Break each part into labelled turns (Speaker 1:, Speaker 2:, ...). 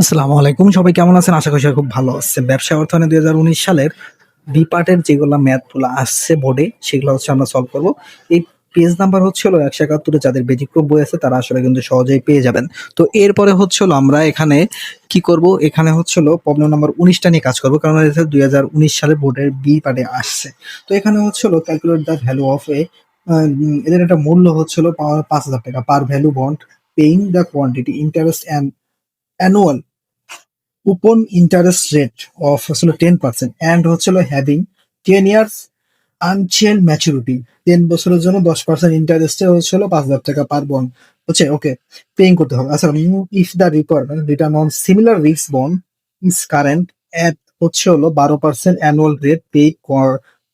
Speaker 1: আসসালামু আলাইকুম। সবাই কেমন আছেন? আশা করি সবাই খুব ভালো আছেন। ব্যবসায় অর্থায়নে ২০১৯ সালের বি পার্টের যেগুলা ম্যাথগুলা আসছে বোর্ডে, সেগুলো হচ্ছে আমরা সলভ করব। এই পেজ নাম্বার হচ্ছে হলো ১৭১ এ যাদের ব্যতিক্রম বই আছে তারা আসলে কিন্তু সহজেই পেয়ে যাবেন। তো এরপরে হচ্ছে হলো আমরা এখানে কি করব? এখানে হচ্ছে হলো প্রবলেম নাম্বার ১৯ টা নিয়ে কাজ করব। কারণ এটা ২০১৯ সালের বোর্ডের বি পার্টে আসছে। তো এখানে হচ্ছে হলো ক্যালকুলেট দ্য ভ্যালু অফ এদের একটা মূল্য হচ্ছে হলো ৳৫,০০০ par value bond paying the quantity interest and annual coupon interest rate of হচ্ছিল 10% অ্যান্ড হচ্ছিল হ্যাভিং 10 ইয়ার্স আনচেঞ্জ ম্যাচুরিটি। 10 বছরের জন্য 10% ইন্টারেস্টে হচ্ছিল ৳৫,০০০ পার বন্ড হচ্ছে ওকে পেইং করতে হবে। আচ্ছা, if the requirement return on similar risk bond is current at হচ্ছে হলো 12% অ্যানুয়াল রেট পেইড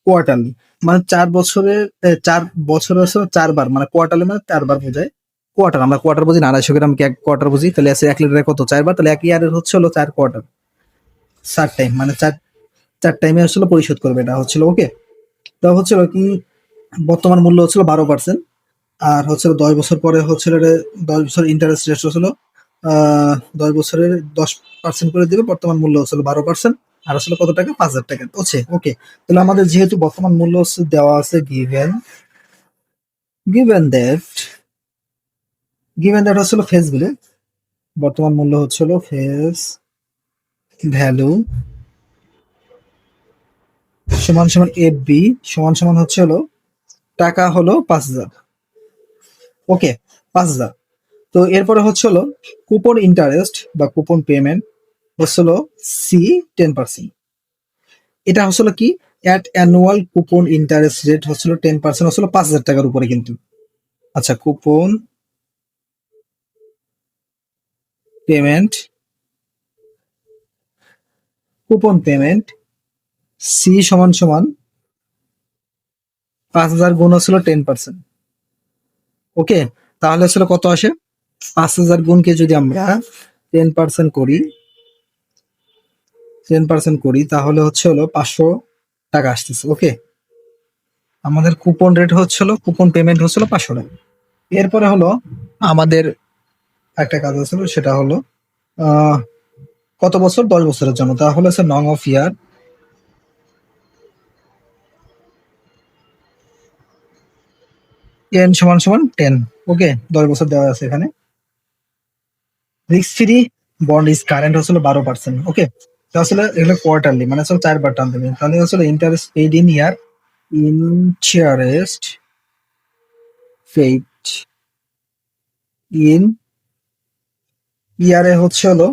Speaker 1: কোয়ার্টারলি। মানে 4 বছরের 4 বছরে হচ্ছে 4 বার, মানে কোয়ার্টারলি মানে 4 বার বোঝায়। কোয়ার্টার, আমরা কোয়ার্টার বুঝি না, 250 গ্রামকে এক কোয়ার্টার বুঝি, তাহলে আছে 1 লিটারে কত 4 বার, তাহলে 1 ইয়ারের হচ্ছে হলো 4 কোয়ার্টার, 4 টাইম, মানে 4 টাইমে আসলে পরিশোধ করবে, এটা হচ্ছিল ওকে। তো হচ্ছিল কি বর্তমান মূল্য হচ্ছিল 12%, আর হচ্ছিল 10 বছর পরে হচ্ছিল 10 বছর ইন্টারেস্ট রেট হচ্ছিল 10 বছরের 10% করে দিবে, বর্তমান মূল্য হচ্ছিল 12%, আর আসলে কত টাকা? 5,000 টাকা হচ্ছে ওকে। তাহলে আমাদের যেহেতু বর্তমান মূল্য হচ্ছে দেওয়া আছে, গিভেন দ্যাট হচ্ছিল ফেস ভ্যালু, বর্তমান মূল্য হচ্ছিল ফেস ভ্যালু সমান সমান এফ বি সমান সমান হচ্ছে হলো টাকা হলো 5,000 ওকে, 5,000। তো এরপরে হচ্ছে হলো কুপন ইন্টারেস্ট বা কুপন পেমেন্ট হচ্ছিল সি 10%। এটা হচ্ছিল কি at annual coupon interest rate হচ্ছিল 10% হচ্ছিল 5,000 টাকার উপরে কিন্তু। আচ্ছা, পেমেন্ট কুপন পেমেন্ট সি সমান সমান 5,000 গুণ হচ্ছিল 10%। ওকে, তাহলে হচ্ছিল কত আসে? 5,000 গুণকে যদি আমরা 10% করি, তাহলে হচ্ছে হলো 500 টাকা আসতেছে ওকে। আমাদের কুপন রেট হচ্ছে হলো, কুপন পেমেন্ট হচ্ছিল 500 টাকা। এরপরে হলো আমাদের একটা কাজ আছে, সেটা হলো কত বছর? 10 বছরের জন্য। তাহলে হচ্ছে নং অফ ইয়ার টেন সমান সমান 10 ওকে, 10 বছর দেওয়া আছে এখানে। Risk free bond is current হচ্ছিল 12% ওকে। তো আসলে এগুলো কোয়ার্টারলি, মানে আসলে 4 বার টানতে হবে। তাহলে আসলে interest paid in year, interest paid in ইয়ারে হচ্ছে হলো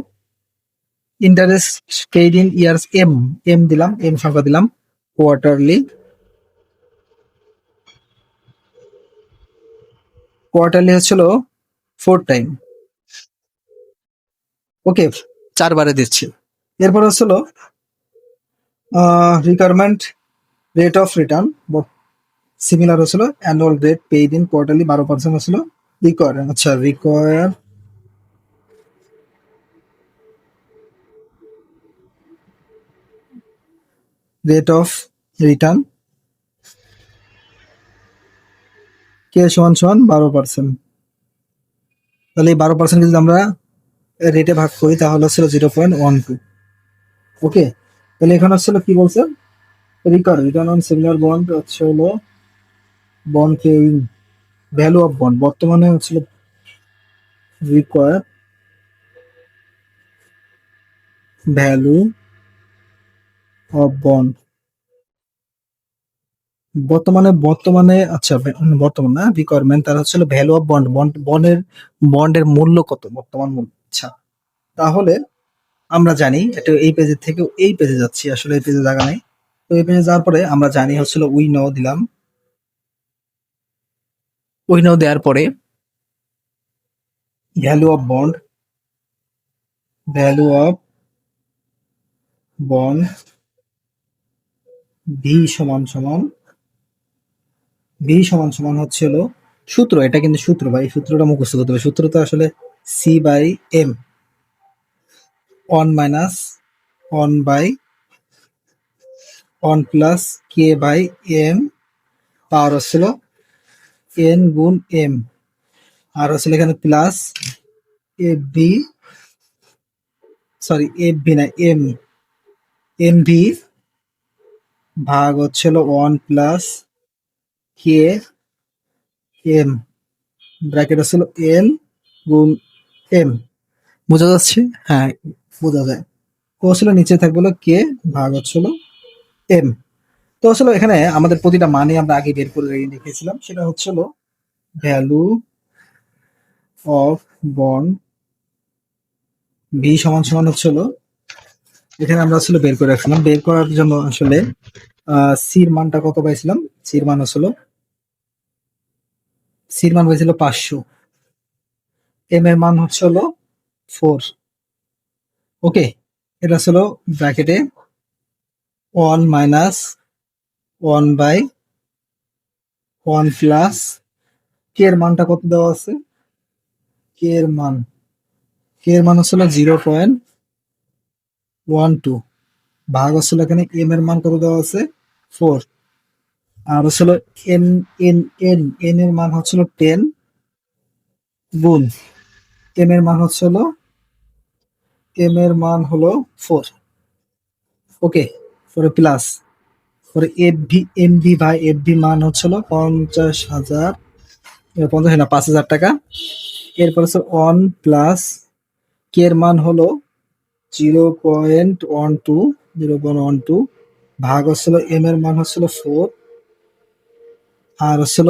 Speaker 1: interest paid in years M দিলাম, এম সংখ্যা দিলাম, কোয়ার্টারলি, হচ্ছিল 4 টাইম ওকে, 4 বারে দিচ্ছি। এরপর হচ্ছিল requirement rate of return similar হচ্ছিল annual rate paid in quarterly 12% হচ্ছিল রিকোয়ার রেট অফ রিটার্ন কে সমান সমান 12%। তাহলে এই 12% যদি আমরা রেটে ভাগ করি তাহলে হচ্ছিল 0.12 ওকে। তাহলে এখানে হচ্ছিল কি বলছে? রিটার্ন অন সিমিলার বন্ড হচ্ছে হলো bond paying value of bond, বর্তমানে হচ্ছিল রিকোয়ার ভ্যালু অফ বন্ড, বর্তমানে আচ্ছা বর্তমান না, রিকোয়ারমেন্ট তার হচ্ছে ভ্যালু অফ বন্ডের মূল্য কত, বর্তমান মূল্য। আচ্ছা, তাহলে আমরা জানি এটা এই পেজের থেকে এই পেজে যাচ্ছি, আসলে এই পেজে জায়গা নাই। তো এই পেজে যাওয়ার পরে আমরা জানি হচ্ছিল উই নাও দিলাম, উই নাও দেওয়ার পরে value of bond, value of bond V সমান সমান হচ্ছে হলো সূত্র, এটা কিন্তু সূত্র ভাই, সূত্রটা মুখস্থ করতে হবে। সূত্র তো আসলে C by M, 1 minus 1 by 1 plus K by M, power হচ্ছিল এন গুণ এম, আর হচ্ছিল এখানে plus A B sorry F V না এম, এম ভি ভাগ হচ্ছিল 1 + কে এম, ব্র্যাকেট হচ্ছিল এন গুণ এম। বোঝা যাচ্ছে? হ্যাঁ, বোঝা যায়। তো আসলে নিচে থাকবে হলো কে ভাগ হচ্ছিল এম। তো আসলে এখানে আমাদের প্রতিটা মানে আমরা আগে বের করে রেখেছিলাম, সেটা হচ্ছিল ভ্যালু অফ বন্ড ভি সমান সমান হচ্ছিল, এখানে আমরা আসলে বের করে রাখছিলাম। বের করার জন্য আসলে সির মানটা কত পাইছিলাম, সির মান হচ্ছিল, সির মান হয়েছিল 500, এম এর মান হচ্ছে হলো 4। ওকে, এটা ছিল ব্র্যাকেটে 1 - 1/1 প্লাস কে এর মানটা কত দেওয়া আছে, কে এর মান, কে এর মান হচ্ছিল 0.12 ভাগ হচ্ছিল এখানে এম এর মান কত দেওয়া আছে 4, আর হচ্ছিল এন এন এন এন এর মান হচ্ছিল 10 গুণ এম এর মান হচ্ছিল, এম এর মান হলো 4। ওকে, পরে প্লাস পরে এফ ভি এম ভি ভাই এফ ভি মান হচ্ছিল 50,000, 50 না 5,000 টাকা। এরপর হচ্ছে 1 প্লাস কে এর মান হলো 0.12, 0.12 ভাগ হচ্ছিল এম এর মান হচ্ছিল 4, আর হচ্ছিল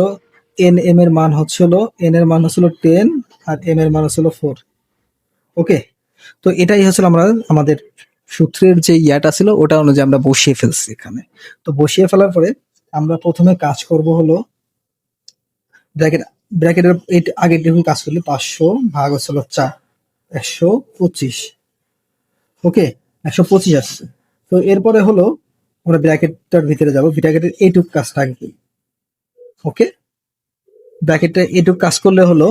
Speaker 1: এন এম এর মান হচ্ছিল, এন এর মান হচ্ছিল 10 আর এম এর মান হচ্ছিল 4। ওকে, তো এটাই হচ্ছিল আমরা আমাদের সূত্রের যে ইয়াটা ছিল ওটা অনুযায়ী আমরা বসিয়ে ফেলছি এখানে। তো বসিয়ে ফেলার পরে আমরা প্রথমে কাজ করব হলো ব্র্যাকেট, ব্র্যাকেটের আগের যেরকম কাজ করলে 500 ভাগ হচ্ছিল 4, 125। ওকে, 125 আসছে। তো এরপরে হলো আমরা ব্র্যাকেটটার ভিতরে যাব, ব্র্যাকেটের এইটুক কাজটা আগে করি। ওকে, ব্র্যাকেটটা এইটুক কাজ করলে হলো,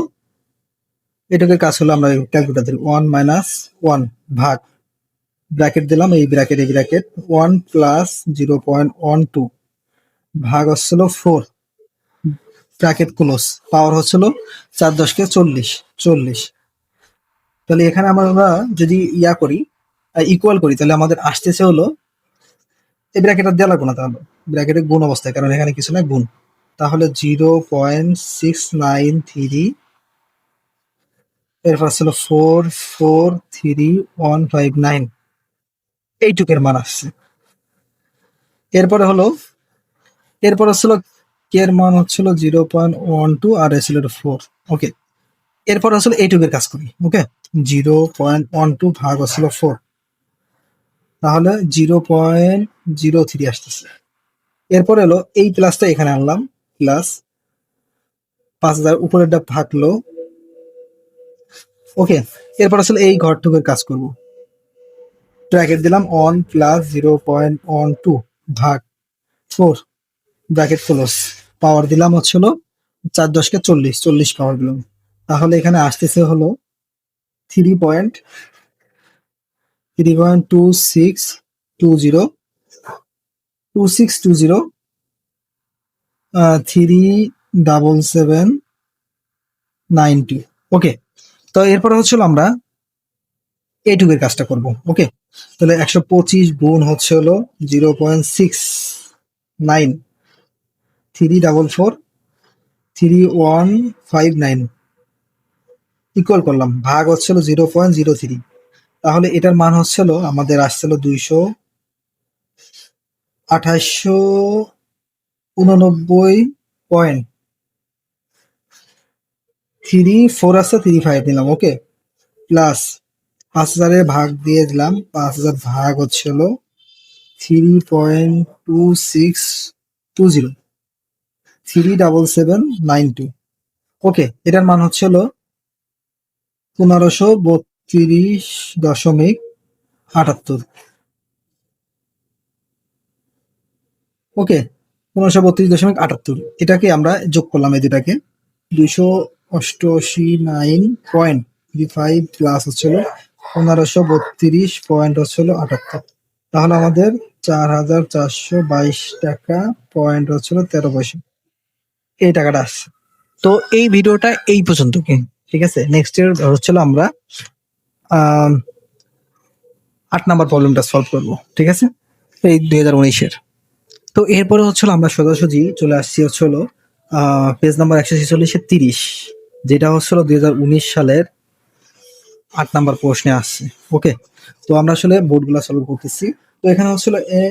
Speaker 1: এটুকের কাজ হলো আমরা ক্যালকুলেটর দিই 1 - 1 ভাগ ব্র্যাকেট দিলাম, এই ব্র্যাকেট এই ব্র্যাকেট 1 প্লাস 0.12 ভাগ হচ্ছিল 4 ব্র্যাকেট ক্লোজ, পাওয়ার হচ্ছিল 4 10 কে 40, 40। তাহলে এখানে আমরা যদি ইয়া করি ইকুয়াল করি তাহলে আমাদের আসতেছে হলো, এই ব্র্যাকেটটা দেওয়া লাগবে না, তাহলে ব্র্যাকেটের গুণ অবস্থায়, কারণ এখানে কিছু না গুণ, তাহলে 0.693, এরপর ছিল 443,159, এইটুকের মান আসছে। এরপরে হলো, এরপর হচ্ছিল কে এর মান হচ্ছিল 0.12 আর ছিল 4। ওকে, এরপর আসলে এইটুকের কাজ করি। ওকে, 0.12 ভাগ হচ্ছিল 4, তাহলে 0.03 আসতেছে। এরপর এলো এই প্লাসটা এখানে আনলাম, প্লাস 5,000 উপরেরটা ভাগলো। ওকে, এরপর আসলে এই ঘরটুকের কাজ করব, ব্র্যাকেট দিলাম 1 প্লাস 0.12 ভাগ 4 ব্র্যাকেট ক্লোজ, পাওয়ার দিলাম হচ্ছিল 4 10 কে 40, 40 পাওয়ার দিলাম। তাহলে এখানে আসতেছে হলো 3.2620, 2620 37790। ওকে, তো এরপরে হচ্ছিল আমরা এইটুকের কাজটা করব। ওকে, তাহলে 125 গুণ হচ্ছে হলো 0.69, 344,3159 ইকুয়াল করলাম, ভাগ হচ্ছিল 0.03। তাহলে এটার মান হচ্ছিল আমাদের আসছিল 288,89.34 আসছে, 35 নিলাম। ওকে, প্লাস 5,000 ভাগ দিয়ে দিলাম, 5,000 ভাগ হচ্ছিল 3.2620, 37792। ওকে, এটার মান হচ্ছিল 1532.78। ওকে, 1532.78, এটাকে আমরা যোগ করলাম, এই দুটাকে 288.35 প্লাস হচ্ছিল 1532.78, তাহলে আমাদের 4,422 টাকা পয়েন্ট হচ্ছিল 13 পয়সা, এই টাকাটা আসছে। তো এই ভিডিওটা এই পর্যন্ত কি ঠিক আছে। নেক্সট ইয়ার হচ্ছিল আমরা 8 নাম্বার প্রবলেমটা সলভ করব, ঠিক আছে, এই 2019-এর। তো এরপরে হচ্ছিল আমরা সোজাসুজি চলে আসছি হচ্ছিল পেজ নাম্বার 146-এ 30, যেটা হচ্ছিল 2019 সালের 8 নাম্বার প্রশ্নে আসছে। ওকে, তো আমরা আসলে বোর্ডগুলো সলভ করতেছি। তো এখানে হচ্ছিল এ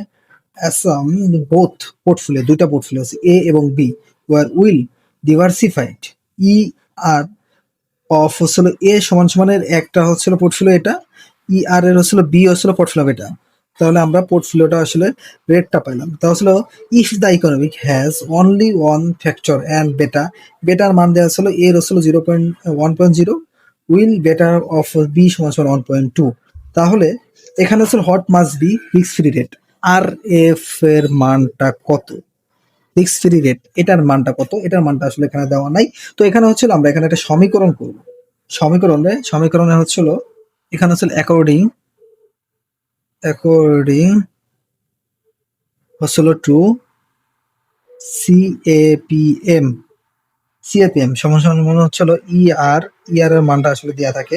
Speaker 1: অ্যাসাম বোথ পোর্টফোলিও, দুইটা পোর্টফোলিও আছে এ এবং B, were well diversified E R of হচ্ছিল এ সমান সমানের একটা হচ্ছিল পোর্টফোলিও এটা, ই আর এর হচ্ছিল বি হচ্ছিল পোর্টফোলিও এটা। তাহলে আমরা পোর্টফোলিওটা আসলে রেটটা পাইলাম। তা হচ্ছিল if the economic has only one factor and better মান দেওয়া হচ্ছিল এর হচ্ছিল 0.1.0, উইল বেটার অফ বি সমান সমান 1.2। তাহলে এখানে হচ্ছে what must be fix free rate, আর এফ এর মানটা কত, ফিক্স ফ্রি রেট এটার মানটা কত, এটার মানটা আসলে এখানে দেওয়া নাই। তো এখানে হচ্ছিল আমরা এখানে একটা সমীকরণ করব। সমীকরণে হচ্ছিল এখানে হচ্ছিল অ্যাকর্ডিং হচ্ছিল টু সিএপিএম সমান সমান মনে হচ্ছিল ই আর এর মানটা আসলে দেওয়া থাকে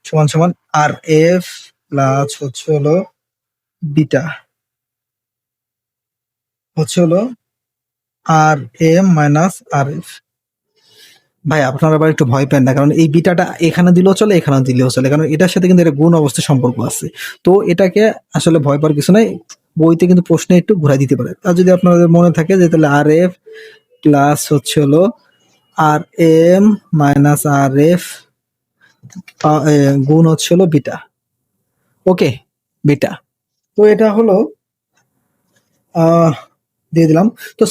Speaker 1: সমান সমান আর এফ প্লাস হচ্ছে হলো বিটা হচ্ছে হলো আর এম মাইনাস আর এফ। ভাই আপনারা আবার একটু ভয় পেন না, কারণ এই বিটাটা এখানে দিলেও চলে এখানে দিলেও চলে, কারণ এটার সাথে কিন্তু এটা গুণ অবস্থা সম্পর্ক আছে। তো এটাকে আসলে ভয় পাওয়ার কিছু নাই, বইতে কিন্তু প্রশ্নে একটু ঘুরাই দিতে পারে। আর যদি আপনাদের মনে থাকে যে তাহলে আর এফ প্লাস হচ্ছে হলো আর এম মাইনাস আর এফ গুণ হচ্ছে হলো বিটা। ওকে, বিটা। তো এটা হলো দিয়ে দিলাম। তো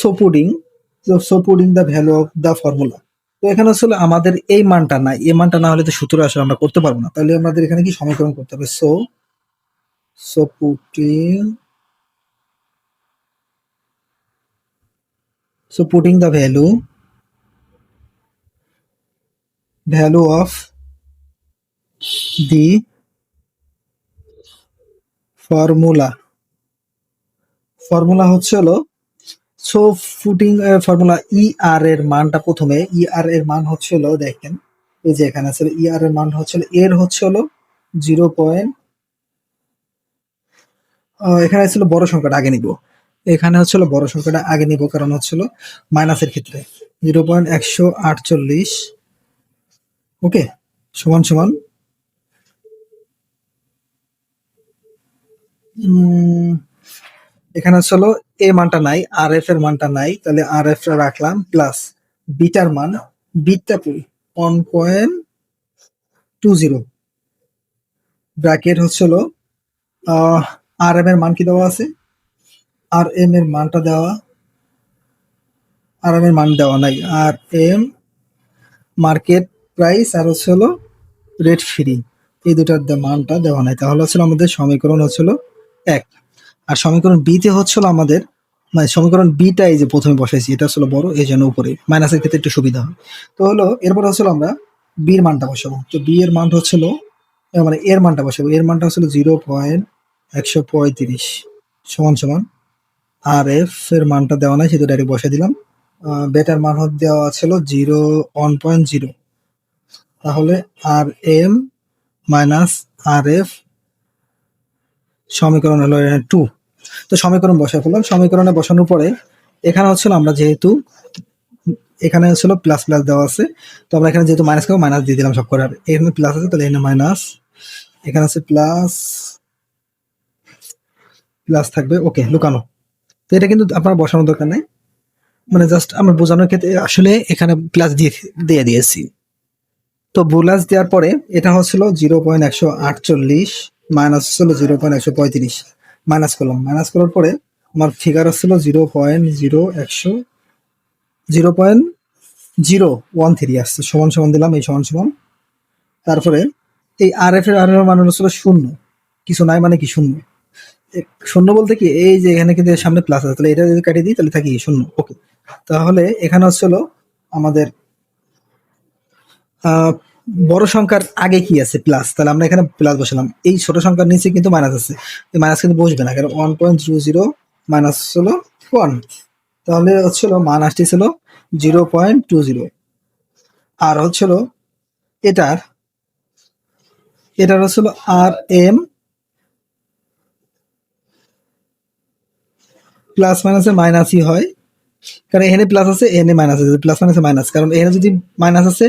Speaker 1: so putting the value of the formula. তো এখানে আসলে আমাদের এই মানটা নাই, এই মানটা না হলে তো সূত্র আসলে আমরা করতে পারবো না। তাহলে আমাদের এখানে কি সমীকরণ করতে হবে? Putting the value of the formula হচ্ছে হলো ফুটিং ফর্মুলা ই আর এর মানটা প্রথমে, ই আর এর মান হচ্ছে হলো দেখেন এই যে এখানে আছে ই আর এর মান হচ্ছে এর হচ্ছে হলো 0. এখানে ছিল বড় সংখ্যাটা আগে নিব, এখানে হচ্ছিল বড় সংখ্যাটা আগে নিব, কারণ হচ্ছিল মাইনাসের ক্ষেত্রে 0.148। ওকে, সমান সমান এখানে হচ্ছিল এ মানটা নাই, আর এফ এর মানটা নাই, তাহলে আর এফ রাখলাম প্লাস বিটার মান, বিটা 1.20 ব্র্যাকেট হচ্ছিল আর এম এর মান কি দেওয়া আছে, আর এম এর মানটা দেওয়া, আর এম এর মান দেওয়া নাই, আর এম মার্কেট প্রাইস আর হচ্ছে হলো রেট ফ্রি, এই দুটার মানটা দেওয়া নাই। তাহলে হচ্ছিল আমাদের সমীকরণ হচ্ছিল 1। আর সমীকরণ বি তে হচ্ছিল আমাদের মানে সমীকরণ বিটা এই যে প্রথমে বসাইছি এটা হচ্ছিল বড়, এই জন্য উপরে মাইনাসের ক্ষেত্রে একটু সুবিধা হয়। তো হলো এরপর হচ্ছিল আমরা বি এর মানটা বসাবো। তো বি এর মানটা হচ্ছিল মানে এর মানটা বসাবো, এর মানটা হচ্ছিল 0.135 সমান সমান আর এফ এর মানটা দেওয়া নাই, সেটা ডাইরেক্ট বসাই দিলাম। বেটার মান দেওয়া ছিল 1.0, তাহলে আর এম মাইনাস আর এফ সমীকরণ হলো 2। তো সমীকরণ বসাই ফেললাম, সমীকরণে বসানোর পরে এখানে হচ্ছিল আমরা যেহেতু এখানে হচ্ছিল প্লাস প্লাস দেওয়া আছে, তো আমরা এখানে যেহেতু মাইনাস খাবো মাইনাস দিয়ে দিলাম সব করে, আর এখানে প্লাস আছে তাহলে এখানে মাইনাস, এখানে আছে প্লাস প্লাস থাকবে। ওকে, লুকানো। তো এটা কিন্তু আপনার বসানোর দরকার নেই, মানে জাস্ট আমরা বোঝানোর ক্ষেত্রে আসলে এখানে প্লাস দিয়ে দিয়েছি। তো প্লাস দেওয়ার পরে এটা হচ্ছিল 0.148 মাইনাস হচ্ছিল 0.135, মাইনাস করলাম, মাইনাস করার পরে আমার ফিগার হচ্ছিল 0.13 আসছে, সমান সমান দিলাম, এই সমান সমান। তারপরে এই আর এফ এর মান হচ্ছিল 0, কিছু নাই মানে কি শূন্য। শূন্য বলতে কি এই যে এখানে কিন্তু সামনে প্লাস আছে, তাহলে এটা যদি কাটিয়ে দিই তাহলে থাকি 0। ওকে, তাহলে এখানে হচ্ছিল আমাদের বড় সংখ্যার আগে কি আছে প্লাস, তাহলে আমরা এখানে প্লাস বসালাম। এই ছোট সংখ্যার নিচে কিন্তু মাইনাস আছে, এই মাইনাস কিন্তু বসবে না, কারণ 1.00 মাইনাস হলো 1, তাহলে হচ্ছিল মান আসতেছিল 0.20। আর হচ্ছিল এটার হচ্ছিল আর এম প্লাস মাইনাসে মাইনাসই হয়, কারণ এখানে প্লাস আছে এখানে মাইনাস আছে, প্লাস মাইনাসে মাইনাস, কারণ এখানে যদি মাইনাস আছে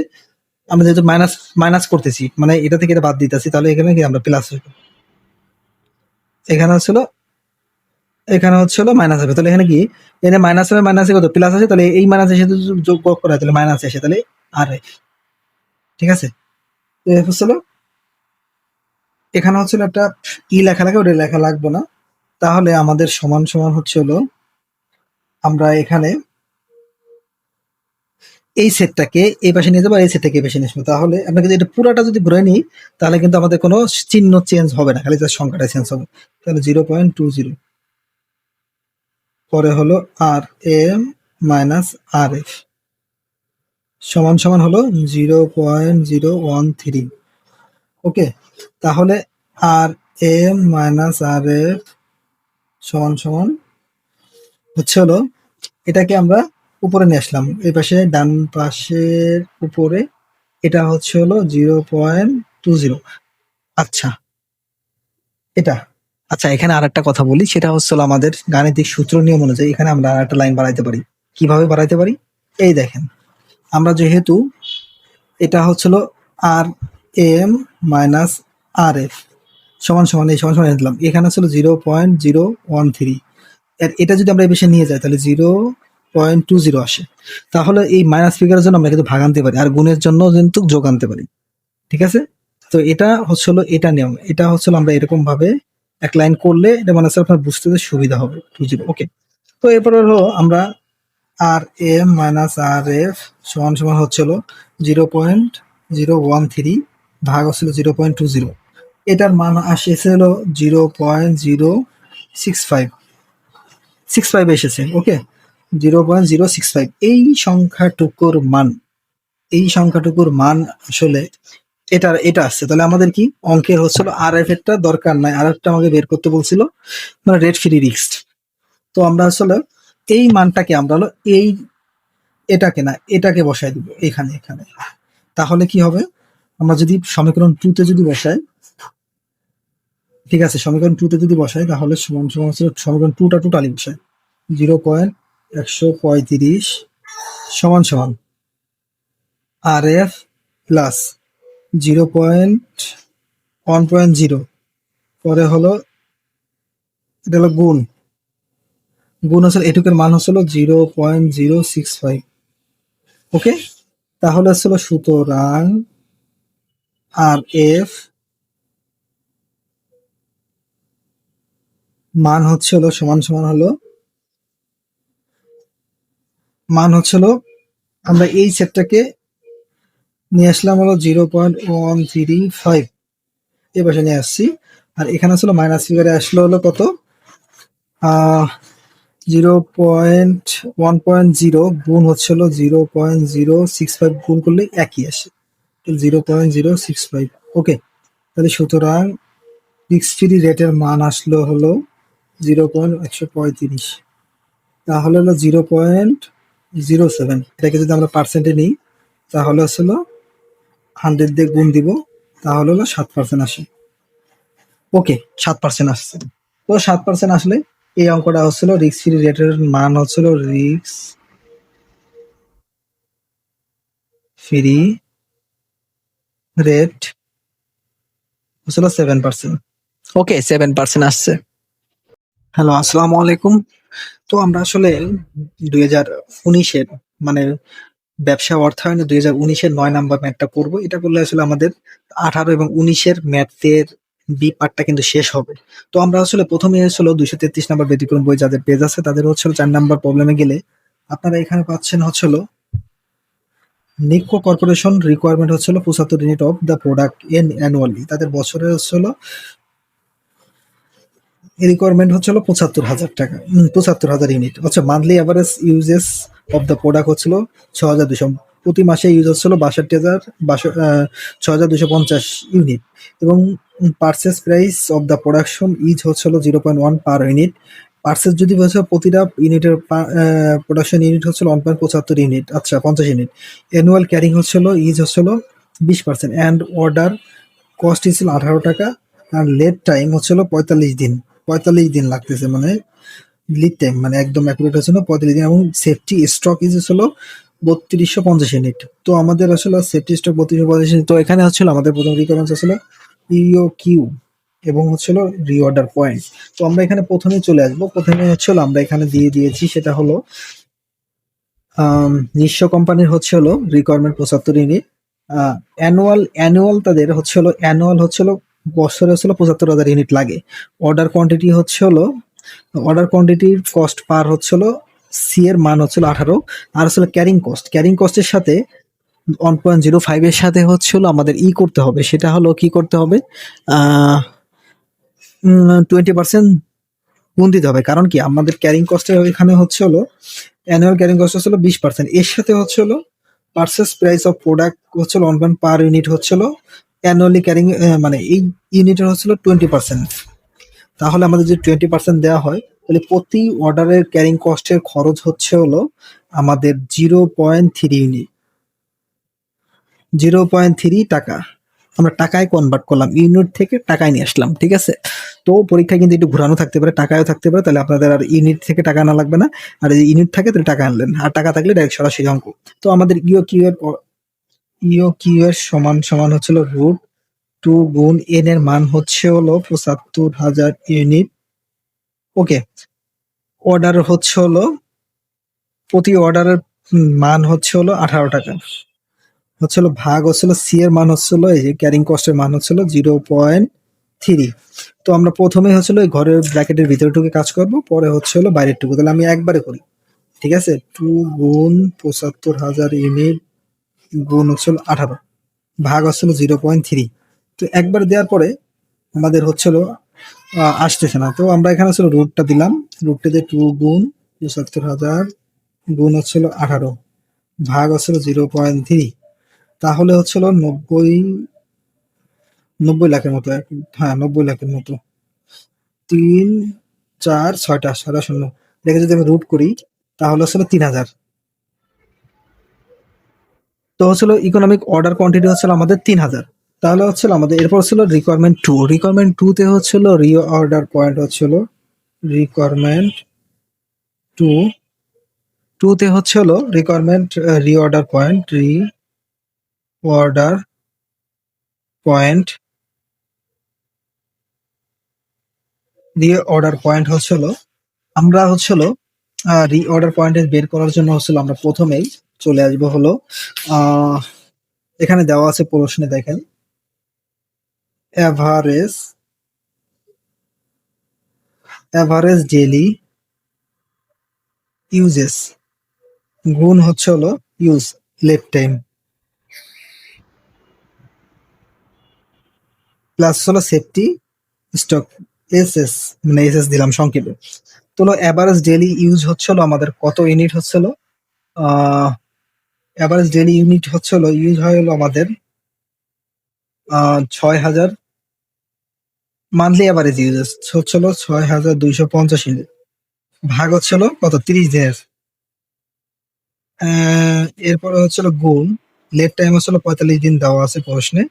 Speaker 1: আমরা যেহেতু মাইনাস মাইনাস করতেছি মানে এটা থেকে এটা বাদ দিতেছি, তাহলে এখানে কি আমরা প্লাস হবে, এখানে হচ্ছিল এখানে হচ্ছিল মাইনাস হবে, তাহলে এখানে কি এখানে মাইনাস হবে, মাইনাসে কত প্লাস আছে, তাহলে এই মাইনাস এসে যদি যোগ করা হয় তাহলে মাইনাস এসে তাহলে আর, ঠিক আছে। তো এই হচ্ছিল এখানে হচ্ছিল একটা ই লেখা লাগে, ওটা লেখা লাগবে না। তাহলে আমাদের সমান সমান হচ্ছে হলো আমরা এখানে এই সেটটাকে এই পাশে নিয়ে যাবো আর এই সেটটাকে এই পাশে নিয়ে আসবো, তাহলে আপনাকে যদি এটা পুরাটা যদি ঘুরে নিই তাহলে কিন্তু আমাদের কোনো চিহ্ন চেঞ্জ হবে না, খালি জাস্ট সংখ্যাটা চেঞ্জ হবে। তাহলে 0.20 পরে হলো আর এম মাইনাস আর এফ সমান সমান হলো 0.013। ওকে, তাহলে আর এম মাইনাস আর এফ সমান সমান হচ্ছে হলো এটাকে আমরা উপরে নিয়ে আসলাম, এই পাশে ডান পাশের উপরে এটা হচ্ছে হলো 0.20। আচ্ছা এটা, আচ্ছা এখানে আর একটা কথা বলি, সেটা হচ্ছে হলো আমাদের গাণিতিক সূত্র নিয়ম অনুযায়ী এখানে আমরা আর একটা লাইন বাড়াইতে পারি। কিভাবে বাড়াইতে পারি, এই দেখেন, আমরা যেহেতু এটা হচ্ছিল আর এম মাইনাস আর এফ সমান সমান এই সমান সমান দিলাম, এখানে হচ্ছিল 0.013, এটা যদি আমরা এই বিষয়ে নিয়ে যাই তাহলে 0.20 আসে, তাহলে এই মাইনাস ফিগারের জন্য আমরা কিন্তু ভাগ আনতে পারি আর গুণের জন্য কিন্তু যোগ আনতে পারি, ঠিক আছে। তো এটা হচ্ছিল এটা নিয়ম, এটা হচ্ছিল আমরা এরকম ভাবে এক লাইন করলে এটা মানে হচ্ছে আপনার বুঝতে সুবিধা হবে 20। ওকে, তো এরপর হলো আমরা আর এম মাইনাস আর এফ সমান সমান হচ্ছিল 0.013 ভাগ হচ্ছিল 0.20, এটার মান আসছে হলো 0.065 এসেছে। ওকে, 0.065 এই সংখ্যাটুকুর মান, এই সংখ্যাটুকুর মান আসলে এটা আসছে, তাহলে আমাদের কি অঙ্কের হচ্ছিল আর এফ এরটা দরকার নাই, আর একটা আমাকে বের করতে বলছিল মানে রেট ফ্রি রিস্ক। তো আমরা আসলে এই মানটাকে আমরা হলো এই এটাকে না এটাকে বসাই দিব এখানে এখানে, তাহলে কি হবে আমরা যদি সমীকরণ 2 তে যদি বসাই, ঠিক আছে, সমীকরণ 2 তে যদি বসাই তাহলে সমান সমান হচ্ছে সমীকরণ 2টা টোটালি বসাই 0.135 সমান সমান আর এফ প্লাস 0.1.0 পরে হলো এটা হলো গুণ, গুণ আসলে এটুকের মান হচ্ছিল 0.065। ওকে, তাহলে আসছিল সুতরাং আর এফ মান হচ্ছিল সমান সমান হলো মান হচ্ছিল আমরা এই সেটটাকে নিয়ে আসলাম হলো 0.135 এই পাশে নিয়ে আসছি, আর এখানে আসলে মাইনাস ফিগারে আসলো হলো কত 0.1.0 গুণ হচ্ছিল 0.065 গুণ করলে একই আসে 0.065। ওকে, তাহলে সুতরাং ফিক্স ফ্রি রেটের মান আসলো হলো 0.135, তাহলে হলো 0.07, এটাকে যদি আমরা পার্সেন্টে নিই তাহলে আসলে 100 দিয়ে গুণ দিব, তাহলে হলো 7% আসে। ওকে, 7% আসছে, তো 7% আসলে এই অঙ্কটা হচ্ছিল রিস্ক ফ্রি রেটের মান হচ্ছিল রিস্ক ফ্রি রেট হচ্ছিল 7%। ওকে, 7% আসছে। হ্যালো, আসসালামু আলাইকুম। তো আমরা আসলে 2019-এর মানে ব্যবসা অর্থায়নে 2019-এর 9 নাম্বার ম্যাথটা করবো। এটা করলে আসলে আমাদের 18 এবং 19-এর ম্যাথের বি পার্টটা কিন্তু শেষ হবে। তো আমরা আসলে প্রথমে হচ্ছিল 233 নাম্বার ব্যতিক্রম বই যাদের পেজ আছে তাদের হচ্ছিল 4 নাম্বার প্রবলেমে গেলে আপনারা এখানে পাচ্ছেন হচ্ছিল নিকো কর্পোরেশন রিকোয়ারমেন্ট হচ্ছিল 75 unit of the product in annually, তাদের বছরে হচ্ছিল রিকোয়ারমেন্ট হচ্ছিল 75,000 টাকা, 75,000 ইউনিট। আচ্ছা, monthly average uses of the product হচ্ছিল 6,200, প্রতি মাসে ইউজ হচ্ছিল 6,250 ইউনিট, এবং purchase price of the production is হচ্ছিল 0.1 পার ইউনিট। পার্সেস যদি বলছে প্রতিটা ইউনিটের প্রোডাকশন ইউনিট হচ্ছিল 1.75 ইউনিট, আচ্ছা 50 ইউনিট। অ্যানুয়াল ক্যারিং হচ্ছিল ইজ হচ্ছিল 20%, অ্যান্ড অর্ডার কস্ট ছিল 18 টাকা, আর লেট টাইম হচ্ছিল 45 দিন, 45 দিন লাগতেছে, মানে লিড টাইম মানে একদম অ্যাকুরেট হচ্ছে না 45 দিন, এবং সেফটি স্টক ইজ হলো 3250 ইউনিট। তো আমাদের আসলে সেফটি স্টক 3250 ইউনিট। তো এখানে হচ্ছিল আমাদের প্রথম রিকোয়ারমেন্টস আসলে ইও কিউ এবং হচ্ছিল রিঅর্ডার পয়েন্ট। তো আমরা এখানে প্রথমে চলে আসবো, প্রথমে হচ্ছিল আমরা এখানে দিয়ে দিয়েছি সেটা হলো নিঃস্ব কোম্পানির হচ্ছে হলো রিকোয়ারমেন্ট 75 ইউনিট। অ্যানুয়াল তাদের হচ্ছে হলো অ্যানুয়াল হচ্ছে হলো বছরে হচ্ছে 75,000 ইউনিট লাগে। অর্ডার কোয়ান্টিটি হচ্ছে হলো অর্ডার কোয়ান্টিটির কস্ট পার হচ্ছে হলো সি এর মান হচ্ছে 18, আর হচ্ছে ক্যারিং কস্টের সাথে 1.05 এর সাথে হচ্ছে হলো আমাদের করতে হবে, সেটা হলো কি করতে হবে, 20% গুণ দিতে হবে। কারণ কি আমাদের ক্যারিং কস্টের এখানে হচ্ছে হলো অ্যানুয়াল ক্যারিং কস্ট হচ্ছে 20%, এর সাথে হচ্ছে হলো পারচেস প্রাইস অফ প্রোডাক্ট হচ্ছে 1 পার ইউনিট হচ্ছে অ্যানুয়ালি ক্যারিং মানে এই ইউনিটের হচ্ছে 20%। তাহলে আমাদের যদি 20% দেওয়া হয় তাহলে প্রতি অর্ডারের ক্যারিং কস্টের খরচ হচ্ছে হলো আমাদের 0.3 ইউনিট, 0.3 টাকা। আমরা টাকায় কনভার্ট করলাম, ইউনিট থেকে টাকায় নিয়ে আসলাম, ঠিক আছে। তো পরীক্ষায় কিন্তু একটু ঘোরানো থাকতে পারে, টাকায়ও থাকতে পারে, তাহলে আপনাদের আর ইউনিট থেকে টাকা আনা লাগবে না। আর যদি ইউনিট থাকে তাহলে টাকা আনলেন, আর টাকা থাকলে ডাইরেক্ট সরাসরি অঙ্ক। তো আমাদের ইও কিউ এর সমান সমান হচ্ছিল √2 গুণ এন এর মান হচ্ছে হলো 75,000 ইউনিট। ওকে, অর্ডার হচ্ছে হলো প্রতি অর্ডারের মান হচ্ছে হলো 18 টাকা হচ্ছিল, ভাগ হচ্ছিল সি এর মান হচ্ছিল এই যে ক্যারিং কস্টের মান হচ্ছিল 0.3। তো আমরা প্রথমে হচ্ছিল এই ঘরের ব্র্যাকেটের ভিতরটুকু কাজ করব, পরে হচ্ছে হলো বাইরের টুকু। তাহলে আমি একবারে করি, ঠিক আছে। 2 গুণ 75,000 ইউনিট গুণ হচ্ছিল 18 ভাগ হচ্ছিল 0.3। তো একবার দেওয়ার পরে আমাদের হচ্ছিল আসতেছে না, তো আমরা এখানে হচ্ছিল রুটটা দিলাম, রুটটাতে 2 গুণ 75,000 গুণ হচ্ছিল 18 ভাগ হচ্ছিল 0.3। তাহলে হচ্ছিল 90 লাখের মতো, হ্যাঁ 90 লাখের মতো। 3 4 6টা 0 দেখে যদি আমি রুট করি তাহলে হচ্ছিল 3,000। তো হচ্ছিল ইকোনমিক অর্ডার কোয়ান্টিটি হচ্ছিল আমাদের 3,000। তাহলে হচ্ছিল আমাদের এরপর ছিল রিকোয়ারমেন্ট টু তে হচ্ছিল রি অর্ডার পয়েন্ট হচ্ছিল রিকোয়ারমেন্ট টু তে হচ্ছে হলো রিকোয়ারমেন্ট রি অর্ডার পয়েন্ট হচ্ছিল আমরা হচ্ছিল রি অর্ডার পয়েন্টে বের করার জন্য হচ্ছিল আমরা প্রথমেই চলে আসবো হলো আহ এখানে দেওয়া আছে প্রশ্নে, দেখেন অ্যাভারেজ ডেইলি ইউজেস গুণ হচ্ছে হলো ইউজ লেট টাইম প্লাস হলো সেফটি স্টক এস মানে এস দিলাম সংক্ষেপে। তো হলো অ্যাভারেজ ডেইলি ইউজ হচ্ছে হলো আমাদের কত ইউনিট হচ্ছে হলো অ্যাভারেজ ডেইলি ইউনিট হচ্ছে হলো ইউজ হয় হলো আমাদের 6,000 মান্থলি অ্যাভারেজ ইউজেস হচ্ছে হলো 6,250 ইউনিট ভাগ হচ্ছে হলো কত 30 দিনের। এরপরে হচ্ছে হলো গুণ লেট টাইম হচ্ছে হলো 45 দিন দেওয়া আছে প্রশ্নে,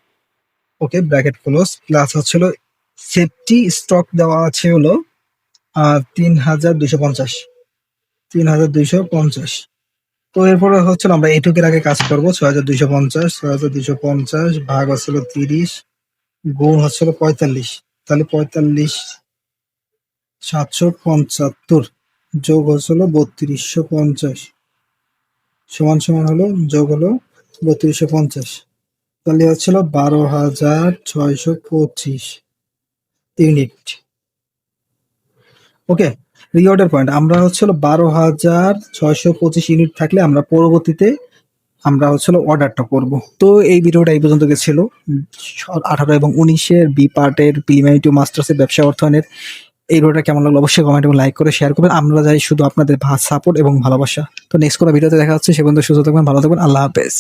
Speaker 1: ওকে ব্র্যাকেট ক্লোজ, প্লাস হচ্ছে হলো সেফটি স্টক দেওয়া আছে হলো 3,250। তো এরপরে হচ্ছে আমরা এটুকের আগে কাজ করবো 6,250 ভাগ হচ্ছিল 30 গুণ হচ্ছিল 45। তাহলে 45,775 যোগ হচ্ছিল 3250 সমান সমান হলো যোগ হলো 3250, তাহলে হচ্ছিল 12,625 ইউনিট। ওকে, রিঅর্ডার পয়েন্ট আমরা হচ্ছিল 12,625 ইউনিট থাকলে আমরা পরবর্তীতে আমরা হচ্ছিল অর্ডারটা করব। তো এই ভিডিওটা এই পর্যন্ত ছিল 18 এবং 19-এর বি পার্টের প্রিলিমিনারি টু মাস্টার্সের ব্যবসা অর্থায়নের। এই ভিডিওটা কেমন লাগলো অবশ্যই কমেন্ট এবং লাইক করে শেয়ার করবেন। আমরা চাই শুধু আপনাদের সাপোর্ট এবং ভালোবাসা। তো নেক্সট কোনো ভিডিওতে দেখা হচ্ছে, সে পর্যন্ত সুস্থ থাকবেন, ভালো থাকবেন, আল্লাহ হাফেজ।